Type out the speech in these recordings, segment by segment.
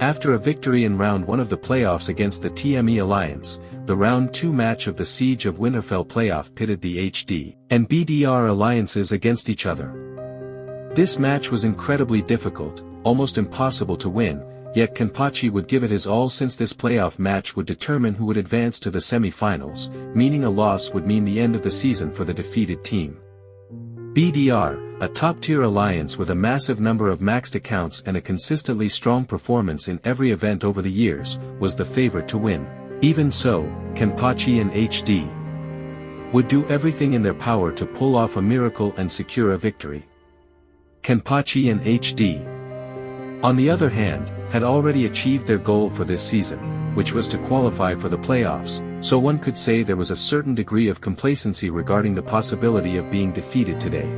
After a victory in Round 1 of the playoffs against the TME Alliance, the Round 2 match of the Siege of Winterfell playoff pitted the HD and BDR alliances against each other. This match was incredibly difficult, almost impossible to win, yet Kenpachi would give it his all since this playoff match would determine who would advance to the semi-finals, meaning a loss would mean the end of the season for the defeated team. BDR, a top-tier alliance with a massive number of maxed accounts and a consistently strong performance in every event over the years, was the favorite to win. Even so, Kenpachi and HD would do everything in their power to pull off a miracle and secure a victory. Kenpachi and HD, on the other hand, had already achieved their goal for this season, which was to qualify for the playoffs, so one could say there was a certain degree of complacency regarding the possibility of being defeated today.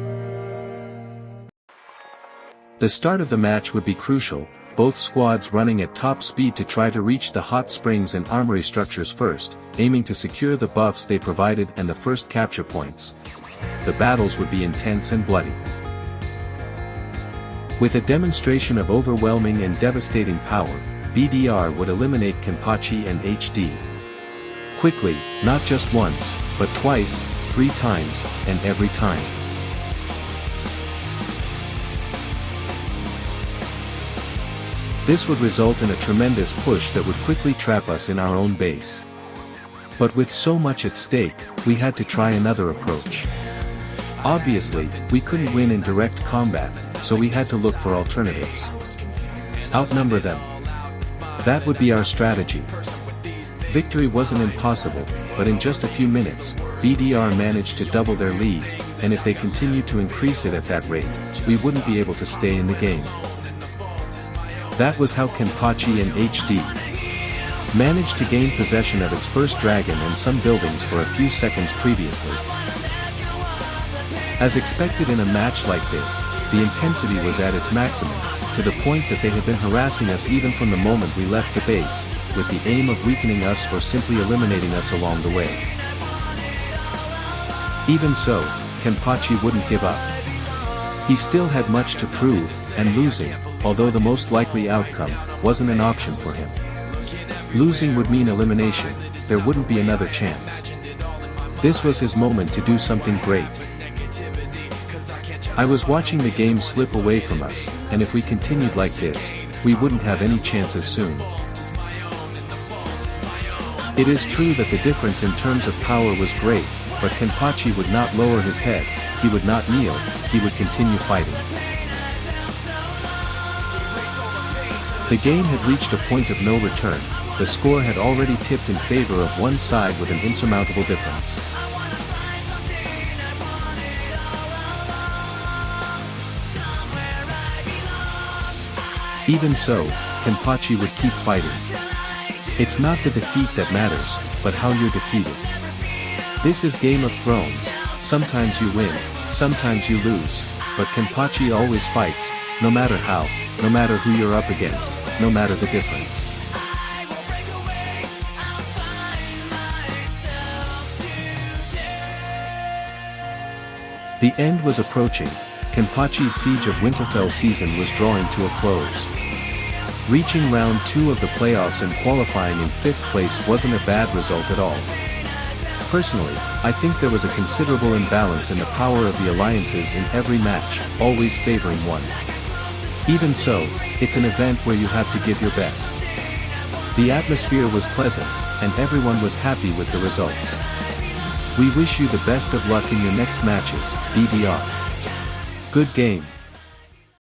The start of the match would be crucial, both squads running at top speed to try to reach the hot springs and armory structures first, aiming to secure the buffs they provided and the first capture points. The battles would be intense and bloody. With a demonstration of overwhelming and devastating power, BDR would eliminate Kenpachi and HD. Quickly, not just once, but twice, 3 times, and every time. This would result in a tremendous push that would quickly trap us in our own base. But with so much at stake, we had to try another approach. Obviously, we couldn't win in direct combat, so we had to look for alternatives. Outnumber them. That would be our strategy. Victory wasn't impossible, but in just a few minutes, BDR managed to double their lead, and if they continued to increase it at that rate, we wouldn't be able to stay in the game. That was how Kenpachi and HD managed to gain possession of its first dragon and some buildings for a few seconds previously. As expected in a match like this, the intensity was at its maximum, to the point that they had been harassing us even from the moment we left the base, with the aim of weakening us or simply eliminating us along the way. Even so, Kenpachi wouldn't give up. He still had much to prove, and losing, although the most likely outcome, wasn't an option for him. Losing would mean elimination, there wouldn't be another chance. This was his moment to do something great. I was watching the game slip away from us, and if we continued like this, we wouldn't have any chances soon. It is true that the difference in terms of power was great, but Kenpachi would not lower his head, he would not kneel, he would continue fighting. The game had reached a point of no return, the score had already tipped in favor of one side with an insurmountable difference. Even so, Kenpachi would keep fighting. It's not the defeat that matters, but how you're defeated. This is Game of Thrones, sometimes you win, sometimes you lose, but Kenpachi always fights, no matter how, no matter who you're up against, no matter the difference. The end was approaching. Kenpachi's Siege of Winterfell season was drawing to a close. Reaching round 2 of the playoffs and qualifying in 5th place wasn't a bad result at all. Personally, I think there was a considerable imbalance in the power of the alliances in every match, always favoring one. Even so, it's an event where you have to give your best. The atmosphere was pleasant, and everyone was happy with the results. We wish you the best of luck in your next matches, BDR. Good game.